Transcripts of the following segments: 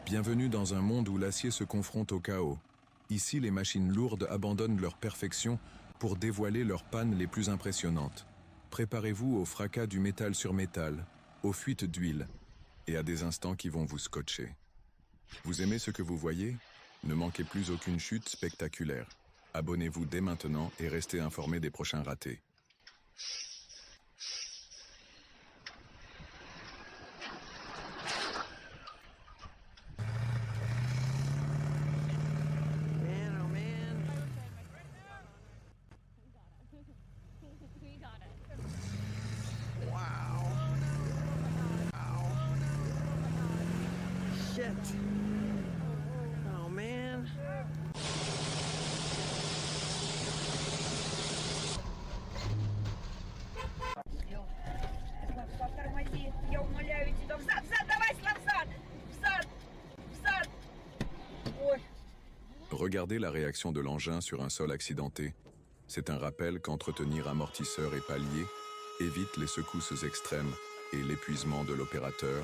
Bienvenue dans un monde où l'acier se confronte au chaos. Ici, les machines lourdes abandonnent leur perfection pour dévoiler leurs pannes les plus impressionnantes. Préparez-vous au fracas du métal sur métal, aux fuites d'huile et à des instants qui vont vous scotcher. Vous aimez ce que vous voyez? Ne manquez plus aucune chute spectaculaire. Abonnez-vous dès maintenant et restez informé des prochains ratés. Oh man. Слав, тормози, я умоляю тебя. Взад, давай, Слав, взад. Ой. Regardez la réaction de l'engin sur un sol accidenté. C'est un rappel qu'entretenir amortisseurs et paliers évite les secousses extrêmes et l'épuisement de l'opérateur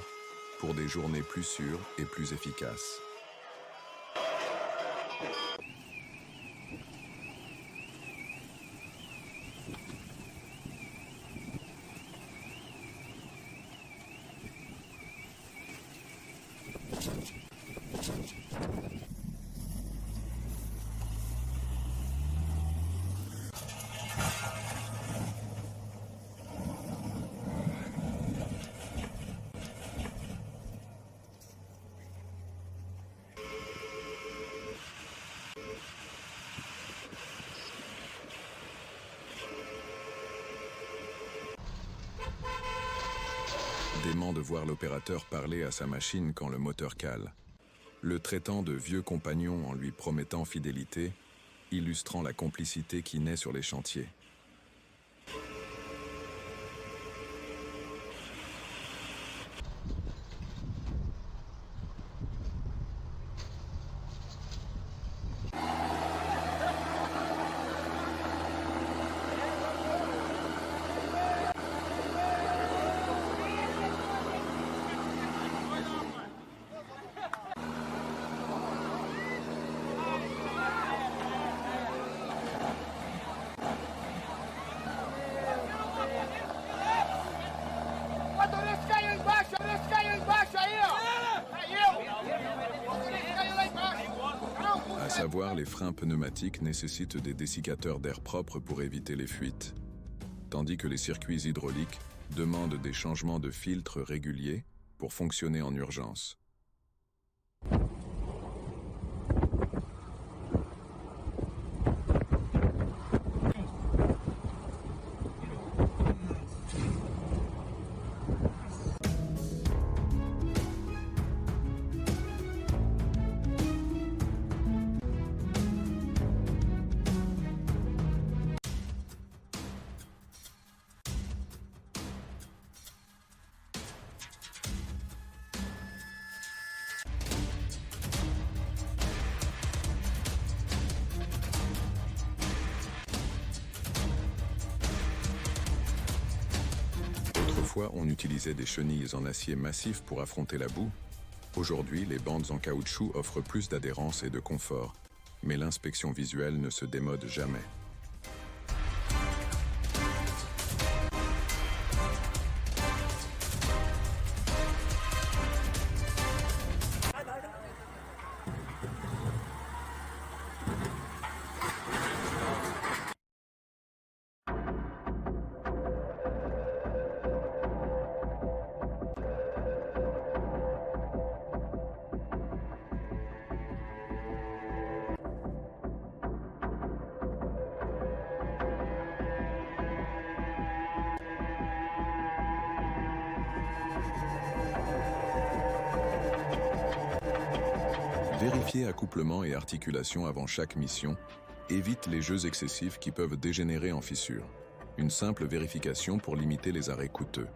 pour des journées plus sûres et plus efficaces. Dément de voir l'opérateur parler à sa machine quand le moteur cale, le traitant de vieux compagnon en lui promettant fidélité, illustrant la complicité qui naît sur les chantiers. À savoir, les freins pneumatiques nécessitent des dessicateurs d'air propre pour éviter les fuites, tandis que les circuits hydrauliques demandent des changements de filtres réguliers pour fonctionner en urgence. Autrefois, on utilisait des chenilles en acier massif pour affronter la boue. Aujourd'hui, les bandes en caoutchouc offrent plus d'adhérence et de confort, mais l'inspection visuelle ne se démode jamais. Vérifier accouplement et articulation avant chaque mission évite les jeux excessifs qui peuvent dégénérer en fissures. Une simple vérification pour limiter les arrêts coûteux.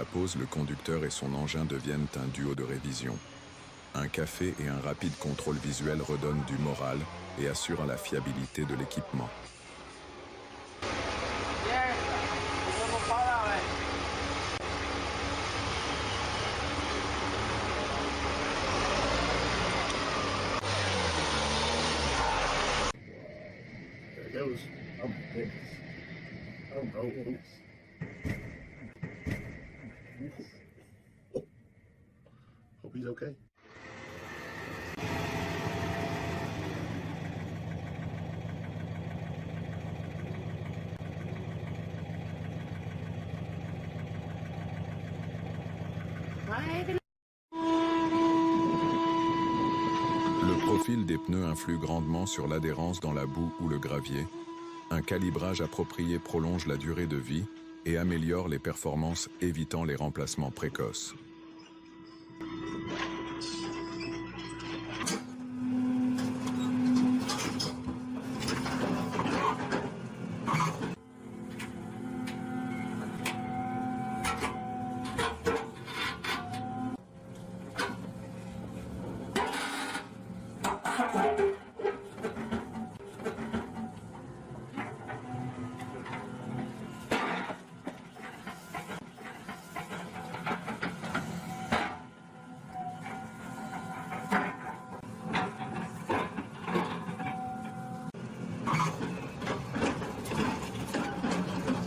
la pause, le conducteur et son engin deviennent un duo de révision. Un café et un rapide contrôle visuel redonnent du moral et assurent la fiabilité de l'équipement. There goes. Oh my goodness. Oh my goodness. Hope he's okay. Le profil des pneus influe grandement sur l'adhérence dans la boue ou le gravier. Un calibrage approprié prolonge la durée de vie et améliore les performances, évitant les remplacements précoces.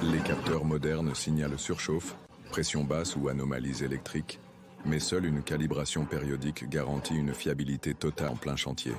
Les capteurs modernes signalent surchauffe, pression basse ou anomalies électriques, mais seule une calibration périodique garantit une fiabilité totale en plein chantier.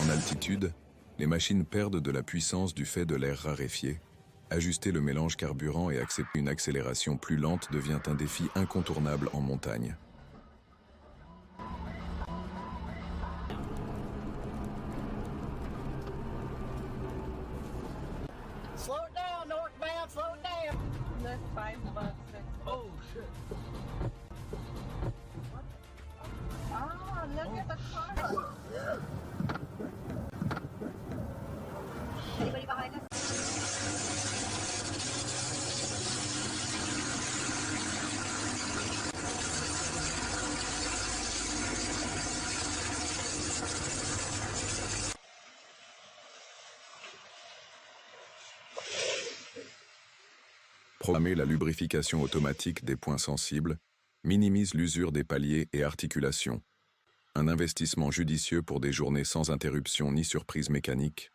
En altitude, les machines perdent de la puissance du fait de l'air raréfié. Ajuster le mélange carburant et accepter une accélération plus lente devient un défi incontournable en montagne. Slow it down, northbound, slow it down. That's 5 bucks. Oh, shit. Oh, look at the car. Anybody behind us? Programmer la lubrification automatique des points sensibles minimise l'usure des paliers et articulations. Un investissement judicieux pour des journées sans interruption ni surprise mécanique.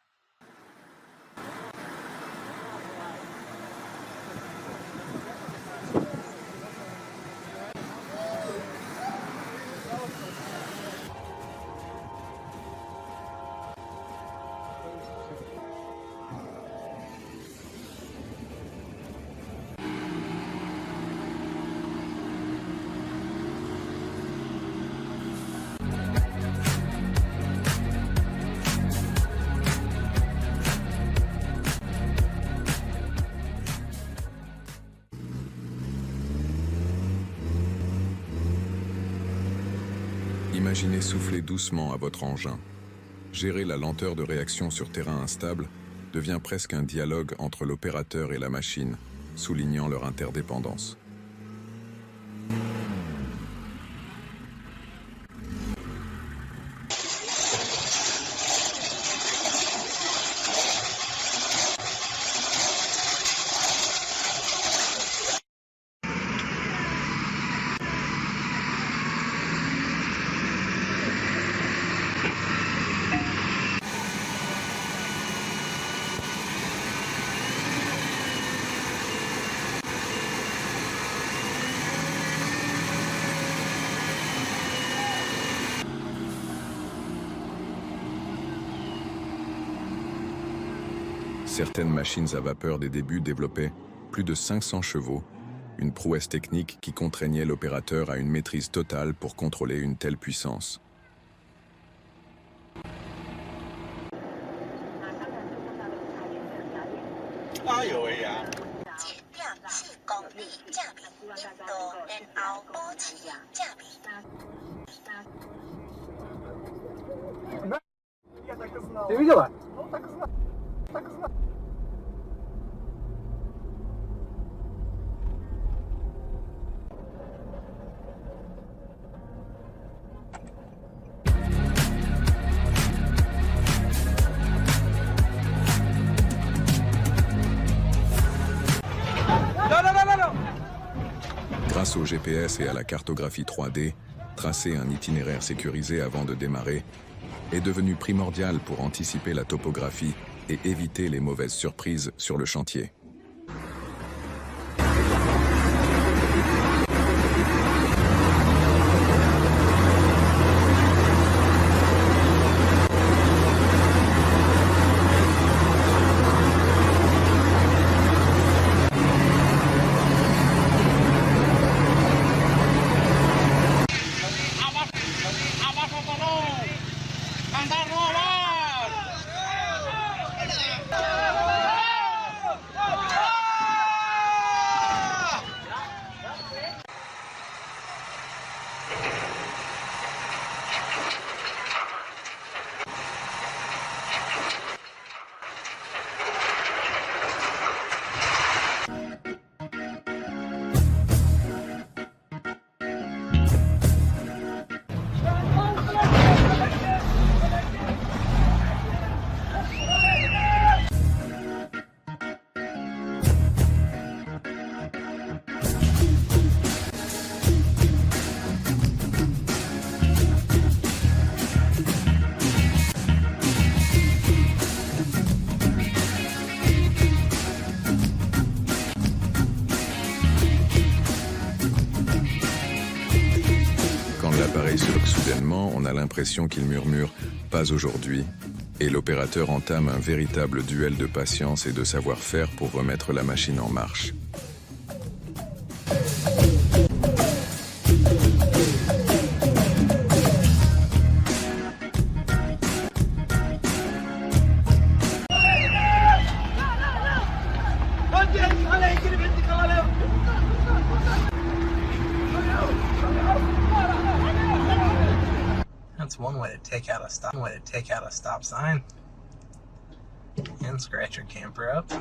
Imaginez souffler doucement à votre engin. Gérer la lenteur de réaction sur terrain instable devient presque un dialogue entre l'opérateur et la machine, soulignant leur interdépendance. Certaines machines à vapeur des débuts développaient plus de 500 chevaux, une prouesse technique qui contraignait l'opérateur à une maîtrise totale pour contrôler une telle puissance. Ты видела? Grâce au GPS et à la cartographie 3D, tracer un itinéraire sécurisé avant de démarrer est devenu primordial pour anticiper la topographie et éviter les mauvaises surprises sur le chantier. L'appareil se bloque soudainement, on a l'impression qu'il murmure « pas aujourd'hui » et l'opérateur entame un véritable duel de patience et de savoir-faire pour remettre la machine en marche. That's one way to take out a stop sign and scratch your camper up.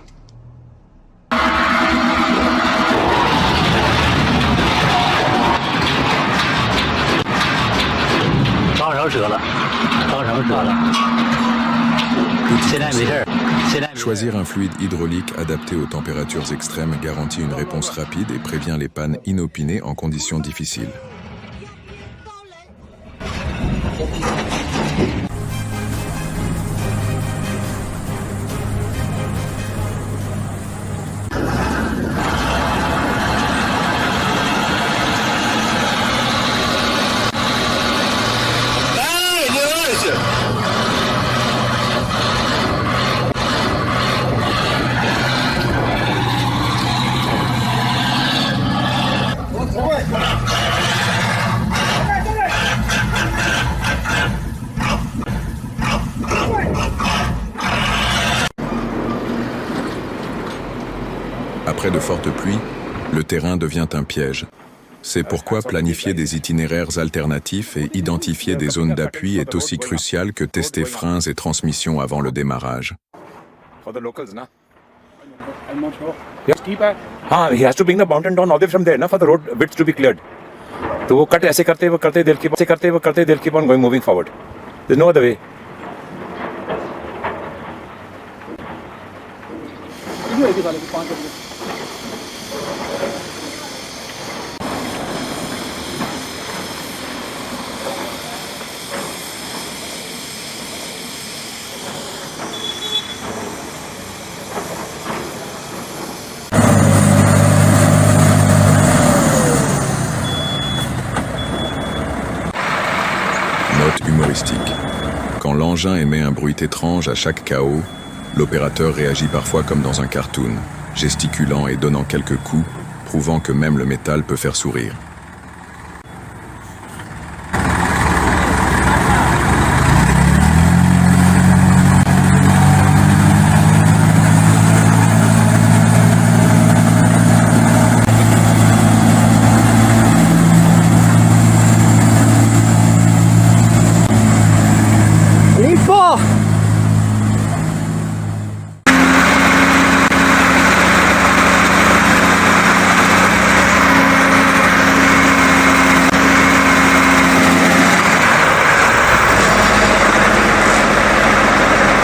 Choisir un fluide hydraulique adapté aux températures extrêmes garantit une réponse rapide et prévient les pannes inopinées en conditions difficiles. Après de fortes pluies, le terrain devient un piège. C'est pourquoi planifier des itinéraires alternatifs et identifier des zones d'appui est aussi crucial que tester freins et transmissions avant le démarrage. हाँ, he has to bring the mountain down all the way from there, na, for the road width to be cleared. तो वो कट ऐसे करते they'll keep on going, moving forward. There's no other way. Note humoristique. Quand l'engin émet un bruit étrange à chaque KO, L'opérateur réagit parfois comme dans un cartoon, gesticulant et donnant quelques coups, prouvant que même le métal peut faire sourire.